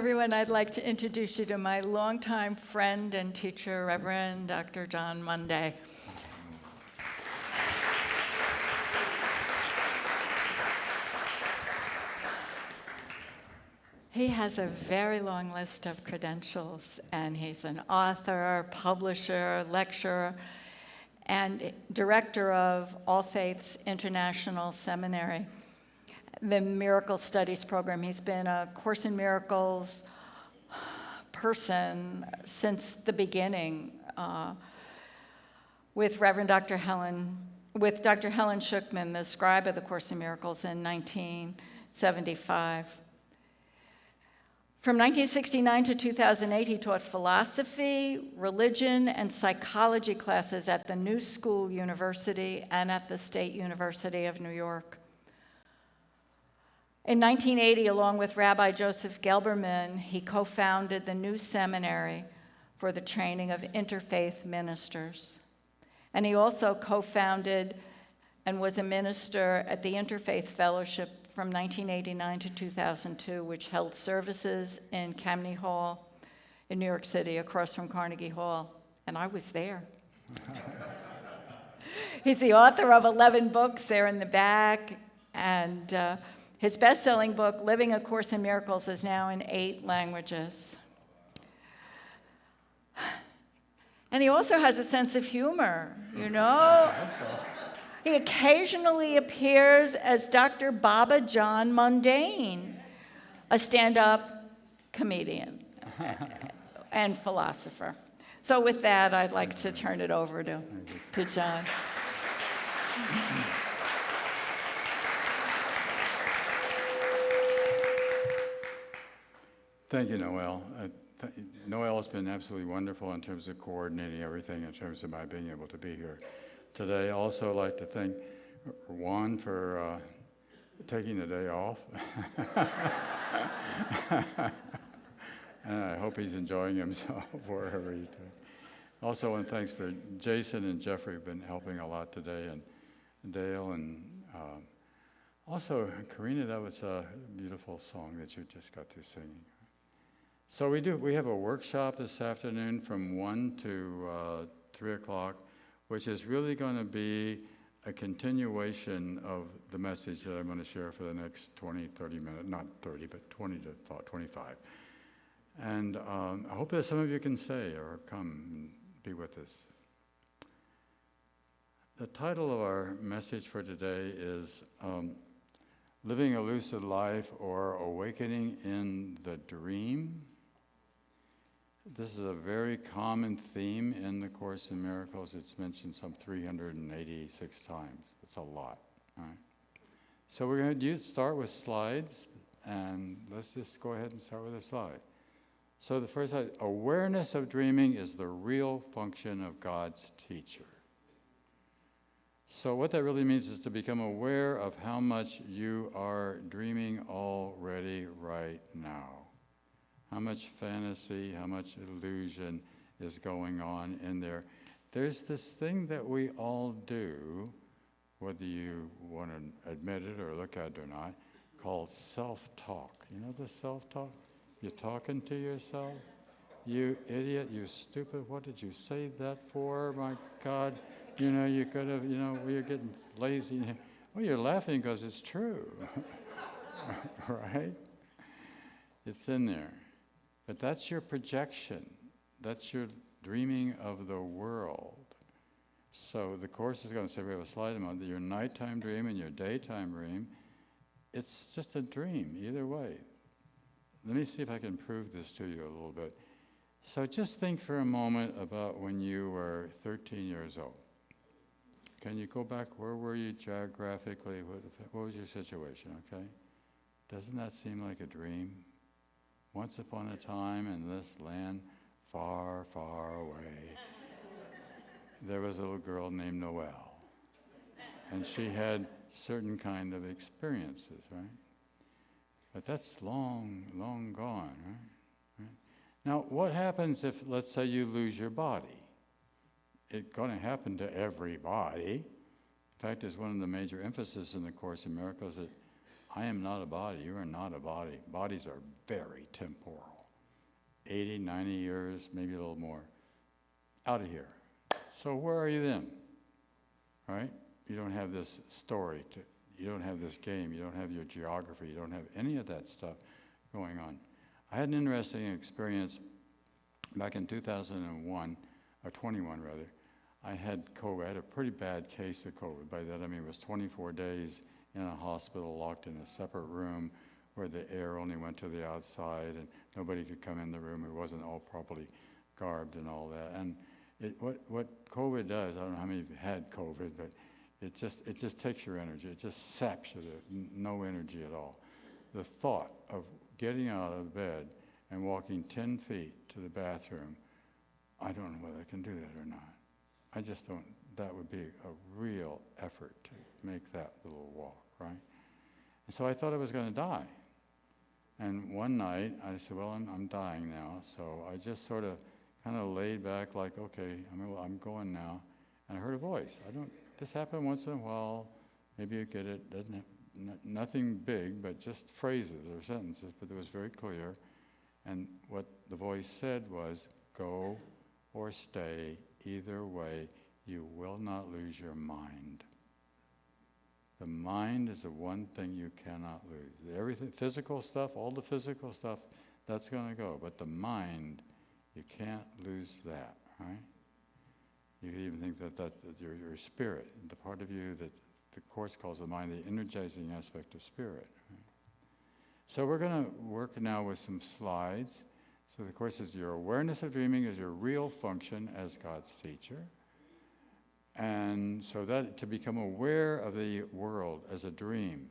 everyone. I'd like to introduce you to my longtime friend and teacher, Reverend Dr. Jon Munday. He has a very long list of credentials, and he's an author, publisher, lecturer, and director of All Faiths International Seminary, the Miracle Studies program. He's been a Course in Miracles person since the beginning, with Dr. Helen Schuchman, the scribe of the Course in Miracles, in 1975. From 1969 to 2008, he taught philosophy, religion, and psychology classes at the New School University and at the State University of New York. In 1980, along with Rabbi Joseph Gelberman, he co-founded the New Seminary for the training of interfaith ministers. And he also co-founded and was a minister at the Interfaith Fellowship from 1989 to 2002, which held services in Kameny Hall in New York City, across from Carnegie Hall, and I was there. He's the author of 11 books there in the back, and his best-selling book, Living A Course in Miracles, is now in 8 languages. And he also has a sense of humor, you know? He occasionally appears as Dr. Baba Jon Munday, a stand-up comedian and philosopher. So with that, I'd like to turn it over to Jon. Thank you, Noelle. Noelle has been absolutely wonderful in terms of coordinating everything, in terms of my being able to be here today. I also like to thank Juan for taking the day off. And I hope he's enjoying himself wherever he's doing. Also, and thanks for Jason and Jeffrey who've been helping a lot today, and Dale, and also Karina, that was a beautiful song that you just got to sing. So we have a workshop this afternoon from 1 to 3 o'clock, which is really going to be a continuation of the message that I'm going to share for the next 20, 30 minutes, not 30, but 20 to 25. And I hope that some of you can stay or come and be with us. The title of our message for today is Living a Lucid Life, or Awakening in the Dream. This is a very common theme in the Course in Miracles. It's mentioned some 386 times. It's a lot. All right. So we're going to start with slides, and let's just go ahead and start with a slide. So the first slide, awareness of dreaming is the real function of God's teacher. So what that really means is to become aware of how much you are dreaming already right now. How much fantasy, how much illusion is going on in there. There's this thing that we all do, whether you want to admit it or look at it or not, called self-talk. You know the self-talk? You're talking to yourself? You idiot, you stupid, what did you say that for? My God, you know, you could have, you're getting lazy. Well, you're laughing because it's true, right? It's in there. But that's your projection. That's your dreaming of the world. So the Course is going to say, we have a slide about your nighttime dream and your daytime dream. It's just a dream, either way. Let me see if I can prove this to you a little bit. So just think for a moment about when you were 13 years old. Can you go back? Where were you geographically? What was your situation, okay? Doesn't that seem like a dream? Once upon a time in this land far, far away, there was a little girl named Noelle. And she had certain kind of experiences, right? But that's long, long gone, right? Now, what happens if, let's say, you lose your body? It's going to happen to everybody. In fact, it's one of the major emphasis in the Course in Miracles that I am not a body. You are not a body. Bodies are very temporal. 80, 90 years, maybe a little more. Out of here. So where are you then? Right? You don't have this story. You don't have this game. You don't have your geography. You don't have any of that stuff going on. I had an interesting experience back in 2001, or 21 rather. I had COVID. I had a pretty bad case of COVID. By that I mean it was 24 days in a hospital, locked in a separate room where the air only went to the outside and nobody could come in the room. It wasn't all properly garbed and all that. And what COVID does, I don't know how many of you had COVID, but it just takes your energy. It just saps you to no energy at all. The thought of getting out of bed and walking 10 feet to the bathroom, I don't know whether I can do that or not. I just don't, that would be a real effort to make that little walk, right? And so I thought I was going to die. And one night I said, well, I'm dying now. So I just sort of kind of laid back like, okay, I'm going now. And I heard a voice. This happened once in a while. Maybe you get it. Doesn't have, nothing big, but just phrases or sentences, but it was very clear. And what the voice said was, go or stay, either way, you will not lose your mind. The mind is the one thing you cannot lose. Everything, physical stuff, all the physical stuff, that's going to go. But the mind, you can't lose that, right? You could even think that your spirit, the part of you that the Course calls the mind, the energizing aspect of spirit. Right? So we're going to work now with some slides. So the Course says your awareness of dreaming is your real function as God's teacher. And so that to become aware of the world as a dream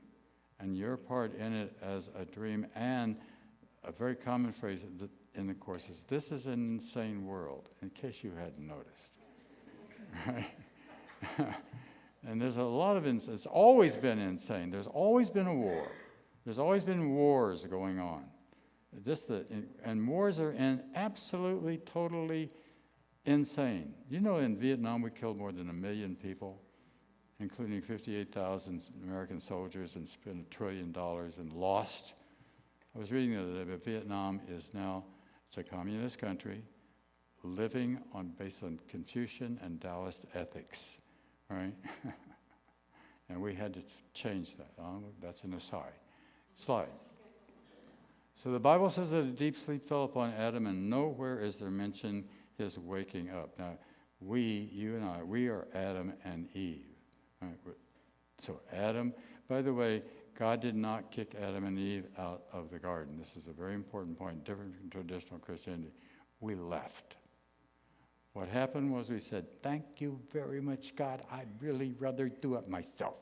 and your part in it as a dream, and a very common phrase in the Course is, this is an insane world, in case you hadn't noticed. Right? And there's a lot of it's always been insane. There's always been a war. There's always been wars going on. And wars are absolutely, totally insane. You know, in Vietnam we killed more than 1 million people, including 58,000 American soldiers, and spent $1 trillion and lost. I was reading the other day that Vietnam is now, it's a communist country, living based on Confucian and Taoist ethics, right? And we had to change that. That's an aside. Slide. So the Bible says that a deep sleep fell upon Adam, and nowhere is there mention his waking up. Now, you and I, we are Adam and Eve. Right? So Adam, by the way, God did not kick Adam and Eve out of the garden. This is a very important point, different from traditional Christianity. We left. What happened was we said, thank you very much, God. I'd really rather do it myself.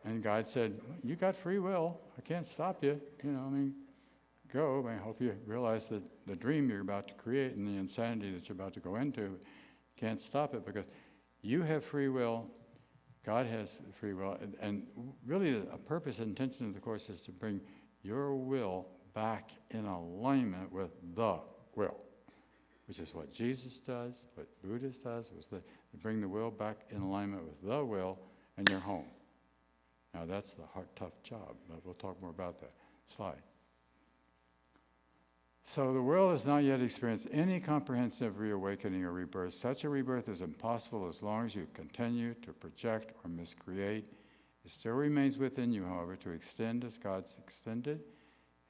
And God said, you got free will. I can't stop you. Go. I hope you realize that the dream you're about to create and the insanity that you're about to go into, can't stop it because you have free will. God has free will. And really a purpose and intention of the Course is to bring your will back in alignment with the will, which is what Jesus does, what Buddhist does, was to bring the will back in alignment with the will, and you're home. Now that's the hard, tough job, but we'll talk more about that. Slide. So the world has not yet experienced any comprehensive reawakening or rebirth. Such a rebirth is impossible as long as you continue to project or miscreate. It still remains within you, however, to extend as God's extended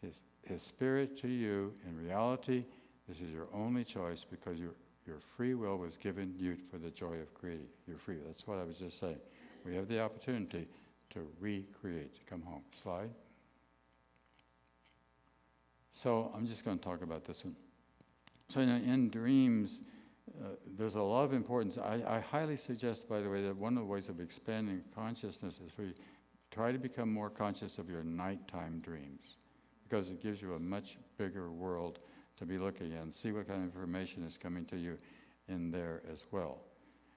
His Spirit to you. In reality, this is your only choice because your free will was given you for the joy of creating. You're free. That's what I was just saying. We have the opportunity to recreate, to come home. Slide. So I'm just going to talk about this one. So in dreams, there's a lot of importance. I highly suggest, by the way, that one of the ways of expanding consciousness is for you try to become more conscious of your nighttime dreams, because it gives you a much bigger world to be looking at and see what kind of information is coming to you in there as well.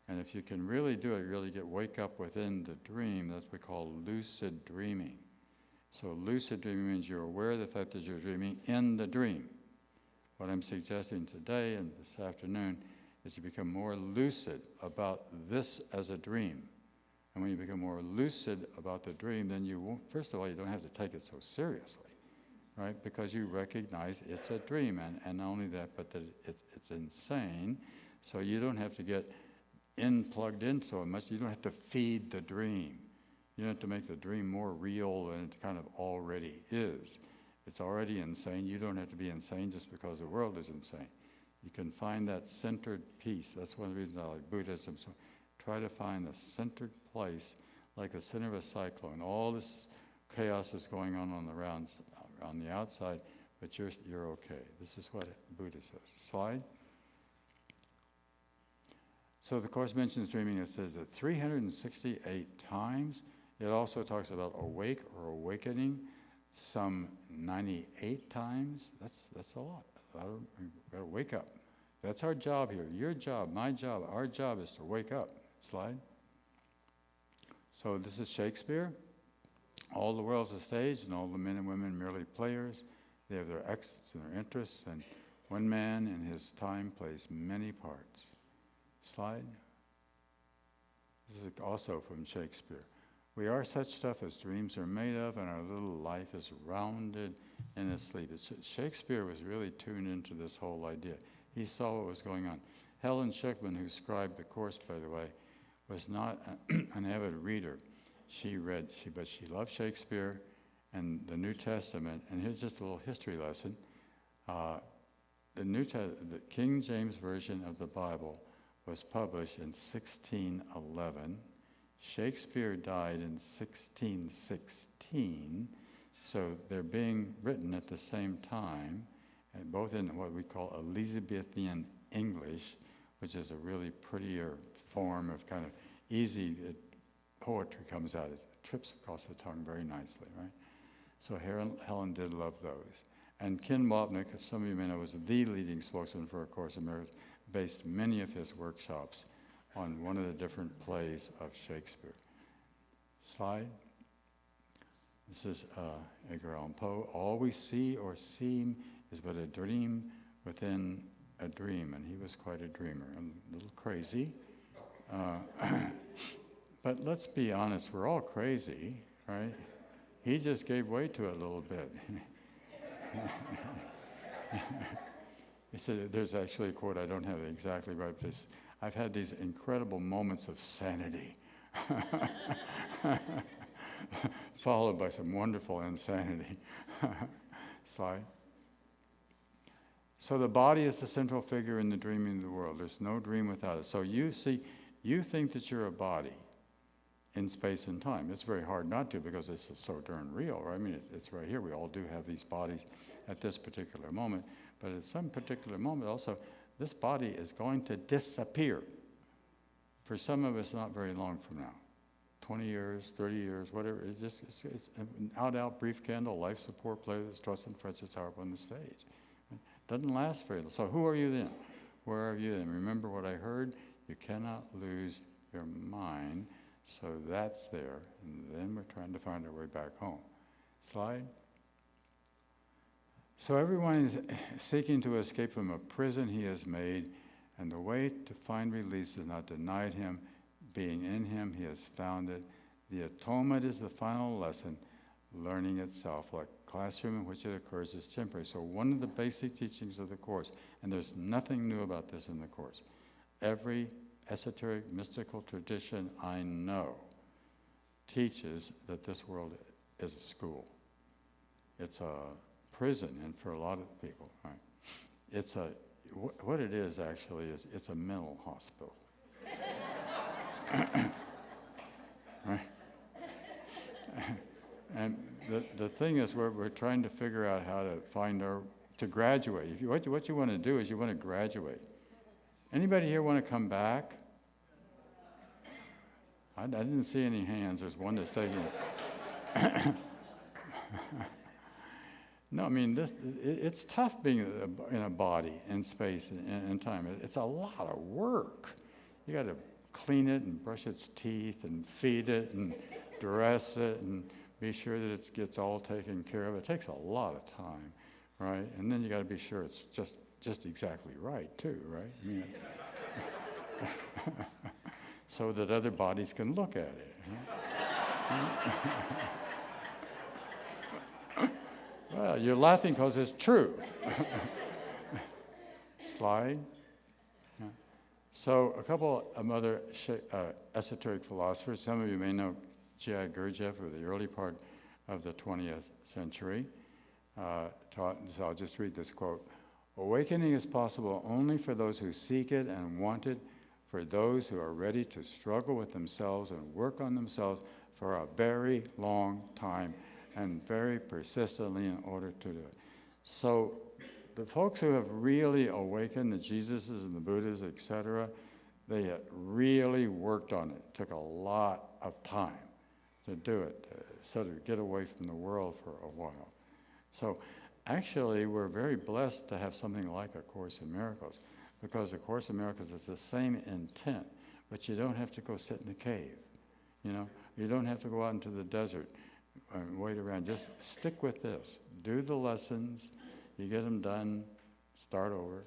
And if you can really do it, really wake up within the dream, that's what we call lucid dreaming. So lucid dreaming means you're aware of the fact that you're dreaming in the dream. What I'm suggesting today and this afternoon is you become more lucid about this as a dream. And when you become more lucid about the dream, then you won't, first of all, you don't have to take it so seriously, right? Because you recognize it's a dream, and not only that, but that it's insane. So you don't have to get plugged in so much. You don't have to feed the dream. You don't have to make the dream more real than it kind of already is. It's already insane. You don't have to be insane just because the world is insane. You can find that centered peace. That's one of the reasons I like Buddhism. So try to find a centered place, like the center of a cyclone. All this chaos is going on the outside, but you're okay. This is what Buddha says. Slide. So the Course mentions dreaming. It says that 368 times. It also talks about awake or awakening some 98 times. That's a lot. We've got to wake up. That's our job here. Your job, my job, our job is to wake up. Slide. So this is Shakespeare. All the world's a stage, and all the men and women merely players. They have their exits and their interests, and one man in his time plays many parts. Slide. This is also from Shakespeare. We are such stuff as dreams are made of, and our little life is rounded in a sleep. Shakespeare was really tuned into this whole idea. He saw what was going on. Helen Schuckman, who scribed the Course, by the way, was not an avid reader. But she loved Shakespeare and the New Testament. And here's just a little history lesson. The King James Version of the Bible was published in 1611. Shakespeare died in 1616, so they're being written at the same time, and both in what we call Elizabethan English, which is a really prettier form of kind of easy poetry comes out. It trips across the tongue very nicely, right? So Helen did love those. And Ken Wapnick, as some of you may know, was the leading spokesman for A Course in Miracles, based many of his workshops on one of the different plays of Shakespeare. Slide. This is Edgar Allan Poe. All we see or seem is but a dream within a dream, and he was quite a dreamer, a little crazy. But let's be honest, we're all crazy, right? He just gave way to it a little bit. He said, there's actually a quote, I don't have it exactly right, but I've had these incredible moments of sanity, followed by some wonderful insanity. Slide. So the body is the central figure in the dreaming of the world. There's no dream without it. So you think that you're a body in space and time. It's very hard not to, because it's so darn real, right? I mean, it's right here. We all do have these bodies at this particular moment. But at some particular moment also, this body is going to disappear. For some of us, not very long from now. 20 years, 30 years, whatever. It's an out, brief candle, life support play that's trusting Francis Harp on the stage. It doesn't last very long. So who are you then? Where are you then? Remember what I heard? You cannot lose your mind. So that's there. And then we're trying to find our way back home. Slide. So everyone is seeking to escape from a prison he has made, and the way to find release is not denied him. Being in him, he has found it. The atonement is the final lesson. Learning itself, like classroom in which it occurs, is temporary. So one of the basic teachings of the Course, and there's nothing new about this in the Course. Every esoteric, mystical tradition I know teaches that this world is a school. It's a prison, and for a lot of people, right? It's what it is actually is it's a mental hospital. Right? And the thing is, we're trying to figure out how to to graduate. What you want to do is you want to graduate. Anybody here want to come back? I didn't see any hands. There's one that's taking it. No, I mean, it's tough being in a body, in space, and time. It's a lot of work. You got to clean it and brush its teeth and feed it and dress it and be sure that it gets all taken care of. It takes a lot of time, right? And then you got to be sure it's just exactly right, too, right? I mean, so that other bodies can look at it, Well, you're laughing because it's true. Slide. Yeah. So a couple of other esoteric philosophers. Some of you may know G.I. Gurdjieff of the early part of the 20th century. Taught, so I'll just read this quote. Awakening is possible only for those who seek it and want it, for those who are ready to struggle with themselves and work on themselves for a very long time and very persistently in order to do it. So the folks who have really awakened, the Jesuses and the Buddhas, etc., they had really worked on it. It took a lot of time to do it, so to get away from the world for a while. So actually, we're very blessed to have something like A Course in Miracles, because A Course in Miracles is the same intent, but you don't have to go sit in a cave, you know? You don't have to go out into the desert and wait around. Just stick with this. Do the lessons. You get them done, start over,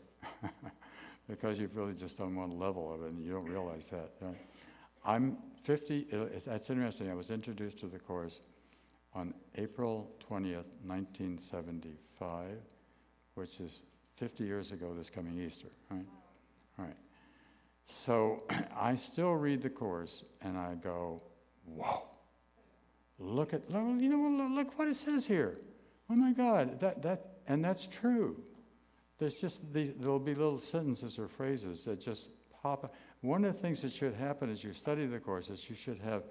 because you've really just done one level of it, and you don't realize that. Right? I'm 50, that's interesting. I was introduced to the Course on April 20th, 1975, which is 50 years ago this coming Easter, right? All right. So I still read the Course, and I go, whoa, look what it says here. Oh my God, and that's true. There's just there'll be little sentences or phrases that just pop up. One of the things that should happen as you study the Course is you should have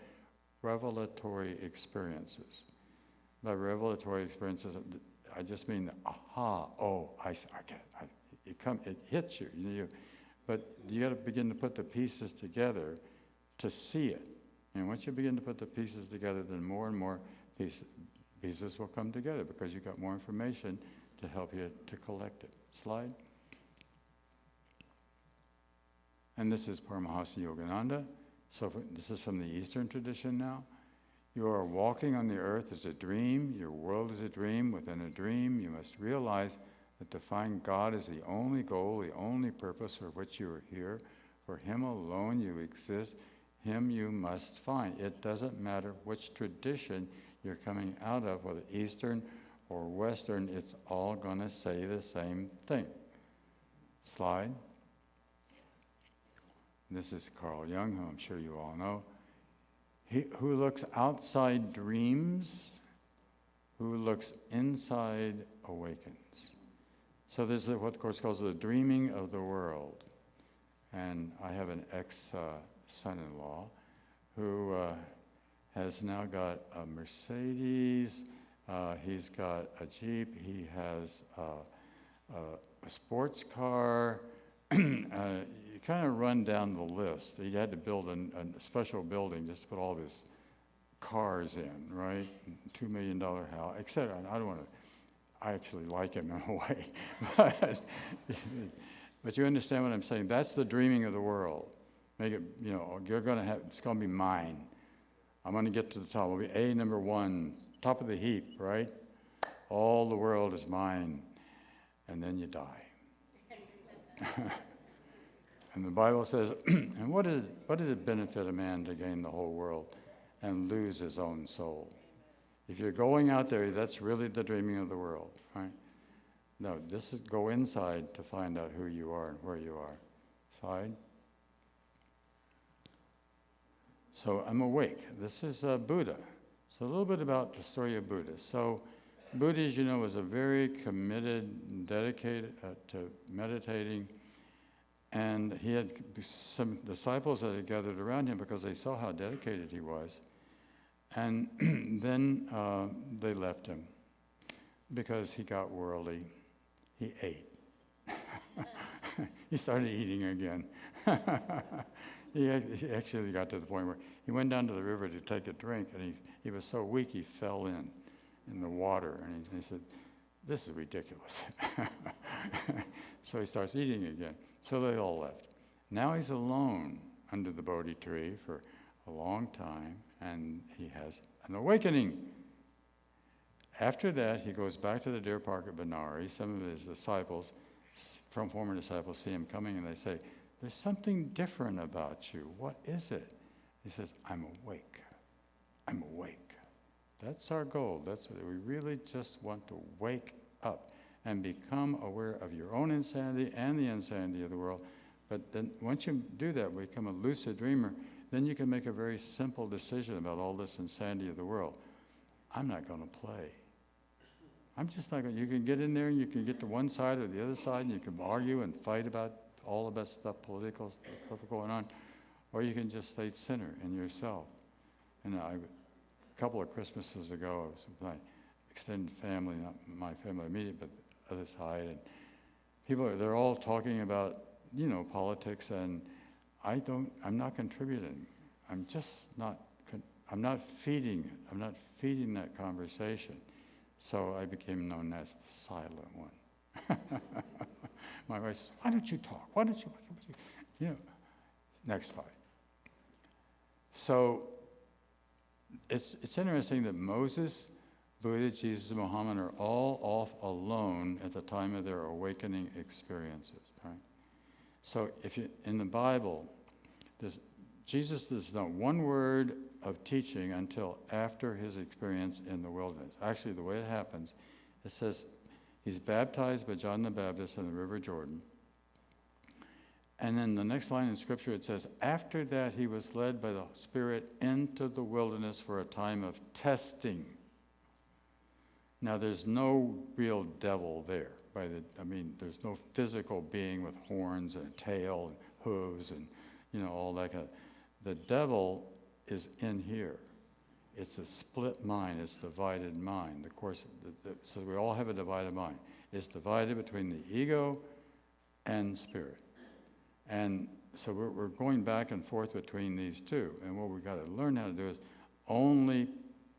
revelatory experiences. By revelatory experiences, I just mean aha, oh, I get it. It hits you, but you got to begin to put the pieces together to see it. And once you begin to put the pieces together, then more and more pieces will come together because you've got more information to help you to collect it. Slide. And this is Paramahansa Yogananda. So this is from the Eastern tradition now. You are walking on the earth as a dream. Your world is a dream. Within a dream, you must realize that to find God is the only goal, the only purpose for which you are here. For Him alone you exist. Him you must find. It doesn't matter which tradition you're coming out of, whether Eastern or Western, it's all going to say the same thing. Slide. This is Carl Jung, who I'm sure you all know. He who looks outside dreams, who looks inside awakens. So this is what the Course calls the dreaming of the world. And I have an ex-son-in-law who has now got a Mercedes, he's got a Jeep, he has a sports car. You kind of run down the list. He had to build a special building just to put all his cars in, right? $2 million house, etc. I don't want to. I actually like him in a way, but you understand what I'm saying. That's the dreaming of the world. Make it, you're going to have. It's going to be mine. I'm going to get to the top. It'll be A number one, top of the heap, right? All the world is mine, and then you die. And the Bible says, and what does it benefit a man to gain the whole world and lose his own soul? If you're going out there, that's really the dreaming of the world, right? No, this is go inside to find out who you are and where you are. Slide. So I'm awake. This is Buddha. So a little bit about the story of Buddha. So Buddha, as you know, was a very committed, dedicated to meditating. And he had some disciples that had gathered around him because they saw how dedicated he was. And then they left him because he got worldly. He ate. He started eating again. He actually got to the point where he went down to the river to take a drink, and he was so weak he fell in the water. And he said, "This is ridiculous." So he starts eating again. So they all left. Now he's alone under the Bodhi tree for a long time, and he has an awakening. After that, he goes back to the deer park at Benares. Some of his disciples, from former disciples, see him coming, and they say, "There's something different about you. What is it?" He says, "I'm awake." I'm awake. That's our goal. That's what we really just want to wake up and become aware of your own insanity and the insanity of the world. But then once you do that, become a lucid dreamer, then you can make a very simple decision about all this insanity of the world. I'm not going to play. I'm just not going to. You can get in there and you can get to one side or the other side and you can argue and fight about all of that stuff, political stuff going on, or you can just stay center in yourself. And a couple of Christmases ago, I was with my extended family, not my family immediate, but the other side, and they're all talking about, politics, and I'm not contributing. I'm not feeding that conversation. So I became known as the silent one. My wife says, why don't you talk? Why don't you? Next slide. So it's interesting that Moses, Buddha, Jesus, and Muhammad are all off alone at the time of their awakening experiences, right? So in the Bible, Jesus does not one word of teaching until after his experience in the wilderness. Actually, the way it happens, it says he's baptized by John the Baptist in the River Jordan. And then the next line in Scripture, it says, after that he was led by the Spirit into the wilderness for a time of testing. Now, there's no real devil there. There's no physical being with horns and a tail and hooves and, all that kind of. The devil is in here. It's a split mind. It's a divided mind. Of course, so we all have a divided mind. It's divided between the ego and spirit. And so we're going back and forth between these two. And what we've got to learn how to do is only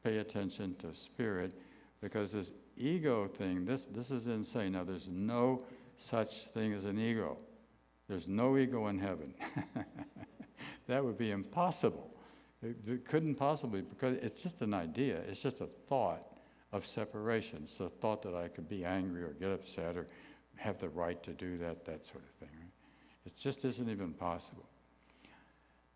pay attention to spirit, because this ego thing, this is insane. Now, there's no such thing as an ego. There's no ego in heaven. That would be impossible. It couldn't possibly, because it's just an idea. It's just a thought of separation. It's a thought that I could be angry or get upset or have the right to do that sort of thing. Right? It just isn't even possible.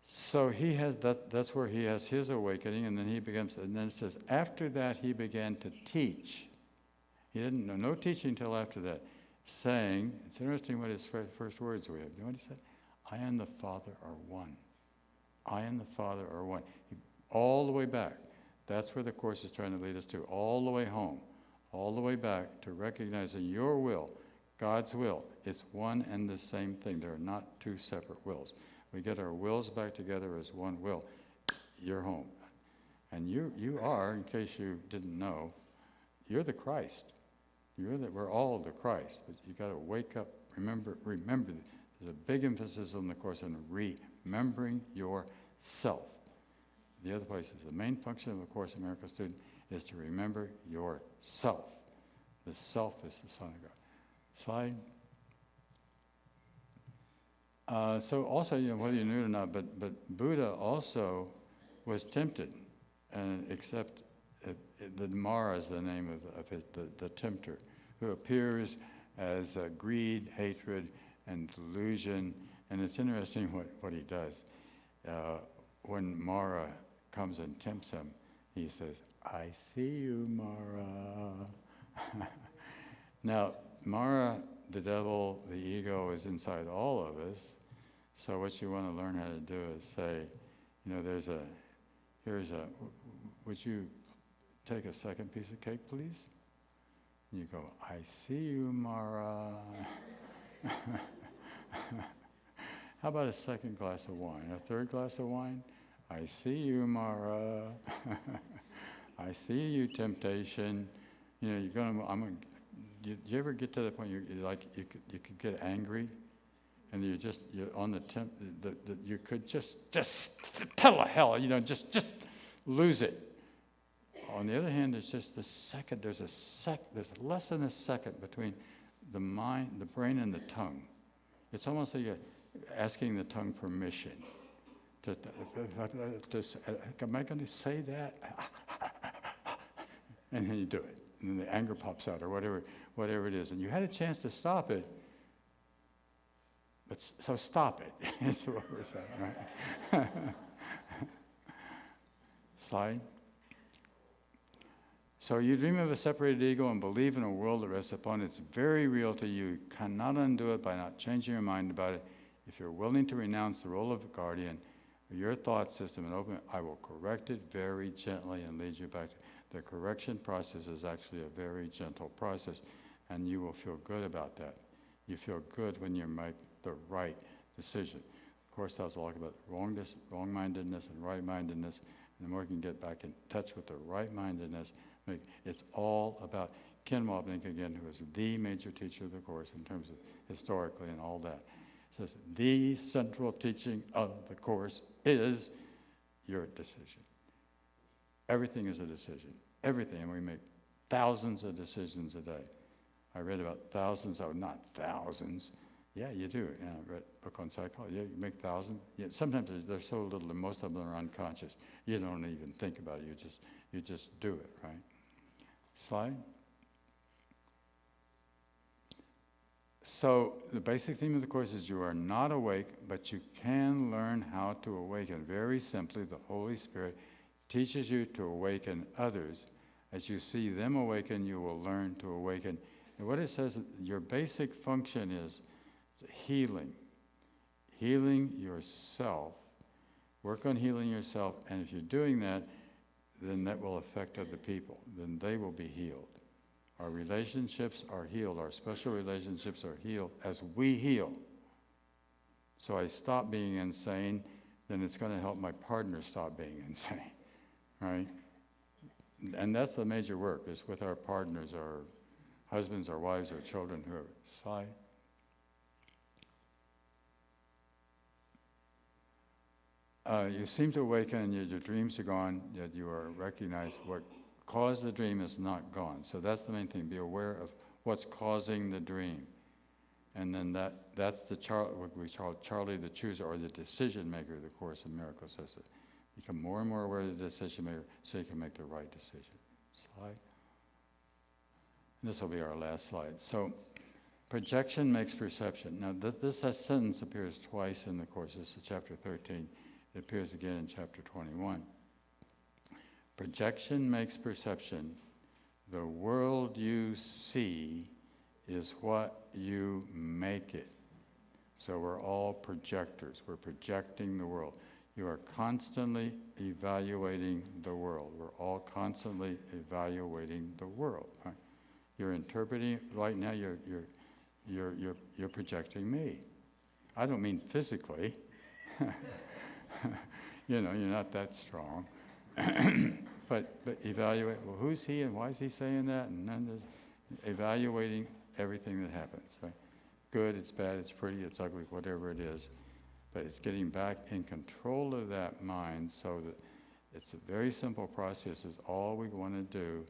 So he has that's where he has his awakening, and then it says, after that he began to teach. He didn't know, no teaching until after that, saying, it's interesting what his first words were. You know what he said? I and the Father are one. I and the Father are one. All the way back. That's where the Course is trying to lead us to. All the way home. All the way back to recognizing your will, God's will. It's one and the same thing. They're not two separate wills. We get our wills back together as one will. You're home. And you are, in case you didn't know, you're the Christ. We're all the Christ. But you got to wake up. Remember. There's a big emphasis on the Course on remembering yourself. The other place is the main function of a Course in Miracles student is to remember yourself. The self is the Son of God. Slide. So also, whether you knew it or not, but Buddha also was tempted, and except the Mara is the name of the tempter, who appears as greed, hatred, and delusion. And it's interesting what he does. When Mara comes and tempts him, he says, I see you, Mara. Now, Mara, the devil, the ego is inside all of us. So what you want to learn how to do is say, would you take a second piece of cake, please? And you go, I see you, Mara. How about a second glass of wine? A third glass of wine? I see you, Mara. I see you, temptation. Do you ever get to the point you could get angry, and you're on the you could just tell the hell, just lose it. On the other hand, there's just a second. There's less than a second between the mind, the brain, and the tongue. It's almost like you're asking the tongue permission. Am I going to say that? And then you do it. And then the anger pops out, or whatever it is. And you had a chance to stop it, so stop it. That's what we're saying, right? Slide. So you dream of a separated ego and believe in a world that rests upon it. It's very real to you. You cannot undo it by not changing your mind about it. If you're willing to renounce the role of a guardian, your thought system and open it, I will correct it very gently and lead you back to the correction process is actually a very gentle process, and you will feel good about that. You feel good when you make the right decision. Of course, that's all about wrong-mindedness and right-mindedness, and the more you can get back in touch with the right-mindedness, it's all about Ken Wapnick, again, who is the major teacher of the Course in terms of historically and all that. Says, the central teaching of the Course is your decision. Everything is a decision. Everything. And we make thousands of decisions a day. I read about thousands, not thousands. Yeah, you do. Yeah, I read a book on psychology. Yeah, you make thousands. Yeah, sometimes there's so little, and most of them are unconscious. You don't even think about it. You just do it, right? Slide. So the basic theme of the Course is you are not awake, but you can learn how to awaken. Very simply, the Holy Spirit teaches you to awaken others. As you see them awaken, you will learn to awaken. And what it says, your basic function is healing. Healing yourself. Work on healing yourself, and if you're doing that, then that will affect other people. Then they will be healed. Our relationships are healed. Our special relationships are healed as we heal. So I stop being insane, then it's going to help my partner stop being insane, right? And that's the major work, is with our partners, our husbands, our wives, our children, whoever. Slide. You seem to awaken and your dreams are gone, yet you are recognized what caused the dream is not gone. So that's the main thing. Be aware of what's causing the dream. And then that's what we call Charlie the chooser, or the decision maker of the Course in Miracles. Says it. Become more and more aware of the decision maker so you can make the right decision. Slide. And this will be our last slide. So projection makes perception. Now this sentence appears twice in the Course. This is chapter 13. It appears again in chapter 21. Projection makes perception. The world you see is what you make it. So we're all projectors. We're projecting the world. You are constantly evaluating the world. We're all constantly evaluating the world. Right? You're interpreting right now. You're projecting me. I don't mean physically. You're not that strong. But evaluate, well, who's he and why is he saying that? And then there's evaluating everything that happens, right? Good, it's bad, it's pretty, it's ugly, whatever it is. But it's getting back in control of that mind so that it's a very simple process. Is all we want to do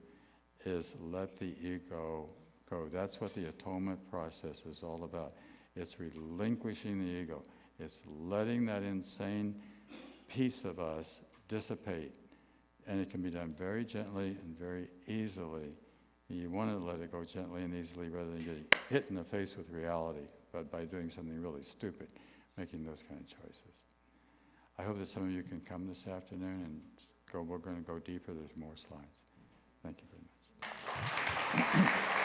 is let the ego go. That's what the atonement process is all about. It's relinquishing the ego. It's letting that insane piece of us dissipate. And it can be done very gently and very easily. And you want to let it go gently and easily rather than getting hit in the face with reality, but by doing something really stupid, making those kind of choices. I hope that some of you can come this afternoon and we're going to go deeper. There's more slides. Thank you very much.